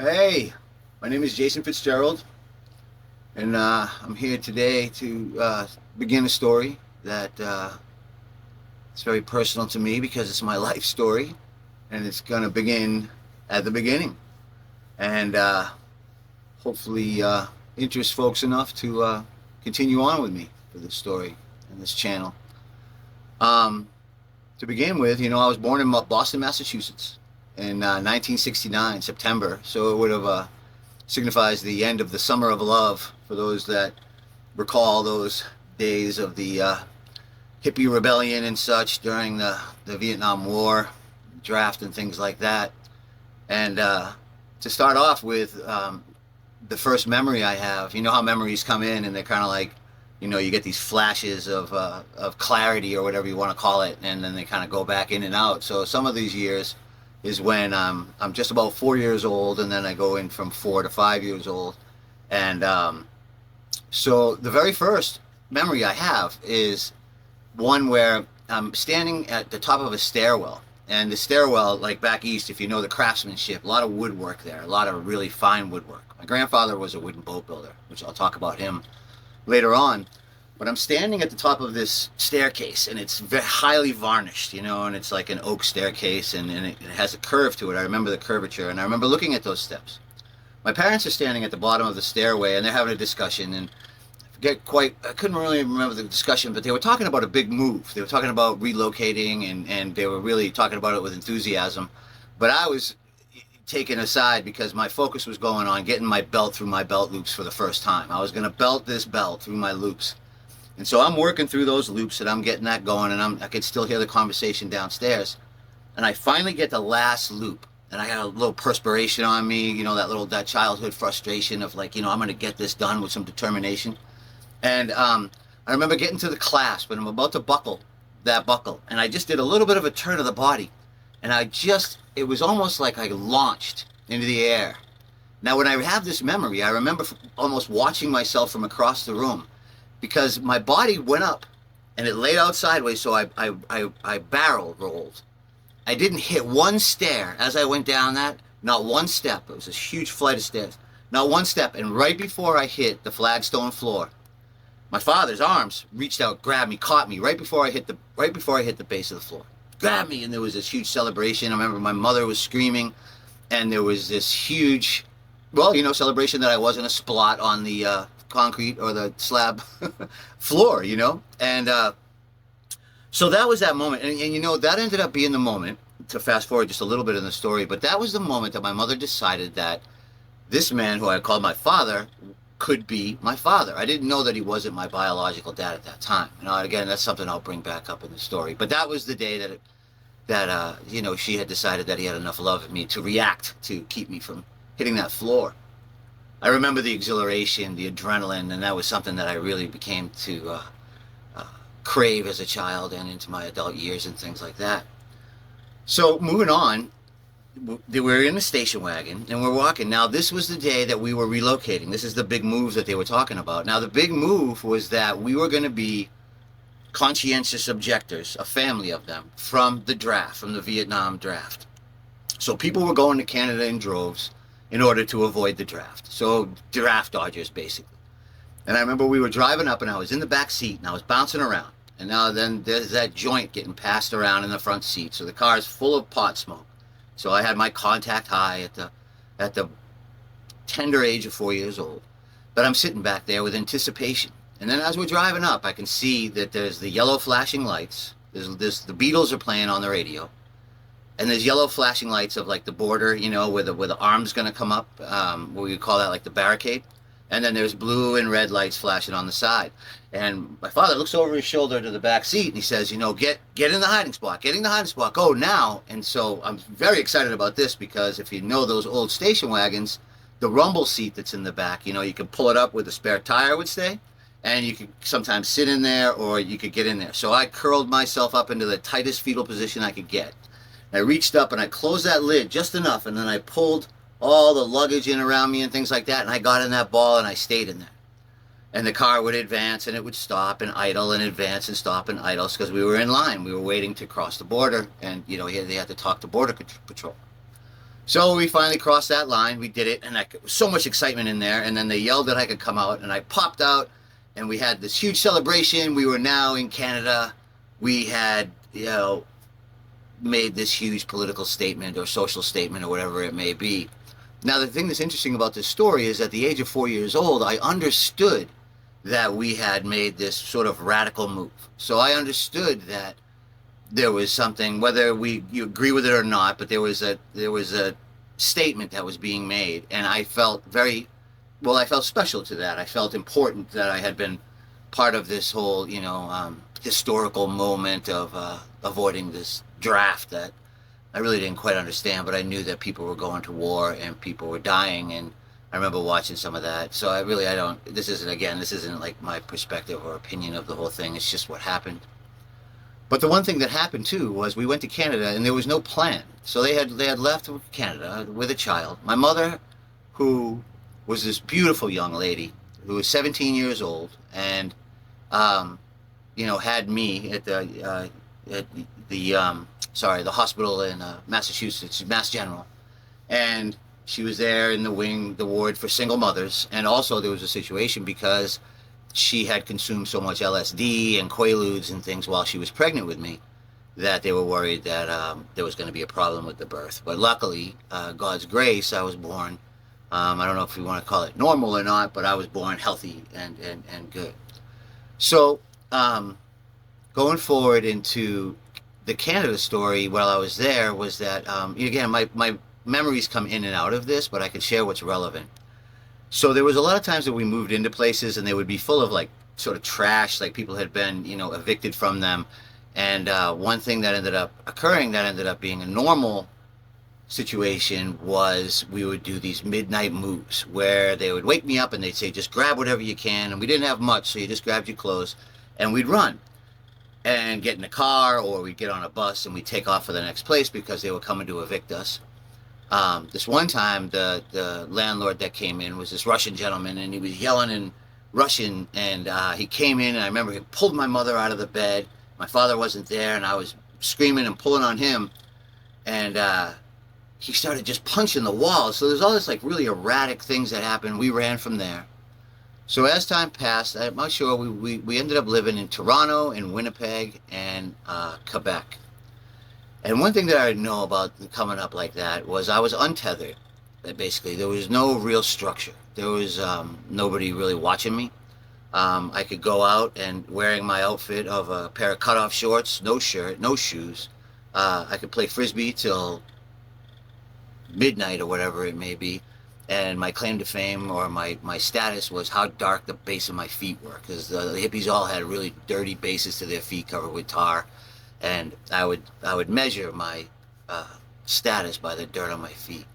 Hey, my name is Jason Fitzgerald, and I'm here today to begin a story that is very personal to me because it's my life story, and it's going to begin at the beginning, and hopefully interest folks enough to continue on with me for this story and this channel. Um, to begin with, I was born in Boston, Massachusetts in 1969, September, so it would have signifies the end of the summer of love for those that recall those days of the hippie rebellion and such during the Vietnam War, draft and things like that. And to start off with, the first memory I have, you know how memories come in and they're kind of like, you get these flashes of clarity or whatever you want to call it, and then they kind of go back in and out. So some of these years is when I'm just about 4 years old, and then I go in from 4 to 5 years old. And so the very first memory I have is one where I'm standing at the top of a stairwell. And the stairwell, like back east, if you know the craftsmanship, a lot of woodwork there, a lot of really fine woodwork. My grandfather was a wooden boat builder, which I'll talk about him later on. But I'm standing at the top of this staircase, and it's very highly varnished, and it's like an oak staircase, and it has a curve to it. I remember the curvature, and I remember looking at those steps. My parents are standing at the bottom of the stairway, and they're having a discussion, and I couldn't really remember the discussion, but they were talking about a big move. They were talking about relocating, and they were really talking about it with enthusiasm. But I was taken aside because my focus was going on getting my belt through my belt loops for the first time. I was going to belt this belt through my loops. And so I'm working through those loops, and I'm getting that going, and I could still hear the conversation downstairs. And I finally get the last loop, and I got a little perspiration on me, that childhood frustration of like, I'm going to get this done with some determination. And I remember getting to the clasp, and I'm about to buckle that buckle, and I just did a little bit of a turn of the body, and it was almost like I launched into the air. Now, when I have this memory, I remember almost watching myself from across the room, because my body went up and it laid out sideways, so I barrel rolled. I didn't hit one stair as I went down that, not one step. It was a huge flight of stairs, not one step. And right before I hit the flagstone floor, my father's arms reached out, grabbed me, caught me right before I hit the base of the floor. Grabbed me, and there was this huge celebration. I remember my mother was screaming, and there was this huge, celebration that I wasn't a splot on the concrete or the slab floor, and so that was that moment. And that ended up being the moment, to fast forward just a little bit in the story, but that was the moment that my mother decided that this man who I called my father could be my father. I didn't know that he wasn't my biological dad at that time. Again, that's something I'll bring back up in the story, but that was the day that she had decided that he had enough love in me to react to keep me from hitting that floor. I remember the exhilaration, the adrenaline, and that was something that I really became to crave as a child and into my adult years and things like that. So moving on, we were in the station wagon and we're walking. Now, this was the day that we were relocating. This is the big move that they were talking about. Now, the big move was that we were going to be conscientious objectors, a family of them, from the Vietnam draft. So people were going to Canada in droves in order to avoid the draft. So draft dodgers, basically. And I remember we were driving up, and I was in the back seat, and I was bouncing around. And now then there's that joint getting passed around in the front seat. So the car is full of pot smoke. So I had my contact high at the tender age of 4 years old. But I'm sitting back there with anticipation. And then as we're driving up, I can see that there's the yellow flashing lights. The Beatles are playing on the radio. And there's yellow flashing lights of like the border, where the arm's going to come up, what we call that, like the barricade. And then there's blue and red lights flashing on the side. And my father looks over his shoulder to the back seat, and he says, get in the hiding spot, go now. And so I'm very excited about this, because if you know those old station wagons, the rumble seat that's in the back, you can pull it up where the spare tire would stay, and you could sometimes sit in there, or you could get in there. So I curled myself up into the tightest fetal position I could get. I reached up and I closed that lid just enough, and then I pulled all the luggage in around me and things like that, and I got in that ball and I stayed in there. And the car would advance and it would stop and idle and advance and stop and idle, because we were in line. We were waiting to cross the border, and they had to talk to Border Patrol. So we finally crossed that line. We did it, and so much excitement in there. And then they yelled that I could come out, and I popped out, and we had this huge celebration. We were now in Canada. We had, made this huge political statement or social statement or whatever it may be. Now, the thing that's interesting about this story is at the age of 4 years old, I understood that we had made this sort of radical move. So I understood that there was something, whether you agree with it or not, but there was a statement that was being made, and I felt I felt special to that. I felt important that I had been part of this whole, historical moment of avoiding this draft that I really didn't quite understand, but I knew that people were going to war and people were dying, and I remember watching some of that. So this isn't like my perspective or opinion of the whole thing. It's just what happened. But the one thing that happened too was we went to Canada and there was no plan. So they had left Canada with a child. My mother, who was this beautiful young lady who was 17 years old and had me at the hospital in Massachusetts, Mass General, and she was there in the ward for single mothers, and also there was a situation because she had consumed so much LSD and Quaaludes and things while she was pregnant with me that they were worried that there was going to be a problem with the birth. But luckily, God's grace, I was born. I don't know if you want to call it normal or not, but I was born healthy and good. So going forward into the Canada story while I was there was that, again, my memories come in and out of this, but I can share what's relevant. So there was a lot of times that we moved into places and they would be full of like sort of trash, like people had been, evicted from them. And one thing that ended up occurring that ended up being a normal situation was we would do these midnight moves where they would wake me up and they'd say, just grab whatever you can. And we didn't have much, so you just grabbed your clothes and we'd run and get in a car, or we'd get on a bus and we'd take off for the next place because they were coming to evict us. This one time, the landlord that came in was this Russian gentleman, and he was yelling in Russian, and he came in, and I remember he pulled my mother out of the bed. My father wasn't there, and I was screaming and pulling on him, and he started just punching the walls. So there's all this like really erratic things that happened. We ran from there. So as time passed, I'm not sure, we ended up living in Toronto and Winnipeg and Quebec. And one thing that I know about coming up like that was I was untethered. Basically, there was no real structure. There was nobody really watching me. I could go out and wearing my outfit of a pair of cutoff shorts, no shirt, no shoes. I could play Frisbee till midnight or whatever it may be. And my claim to fame or my status was how dark the base of my feet were, because the hippies all had really dirty bases to their feet covered with tar. And I would measure my status by the dirt on my feet.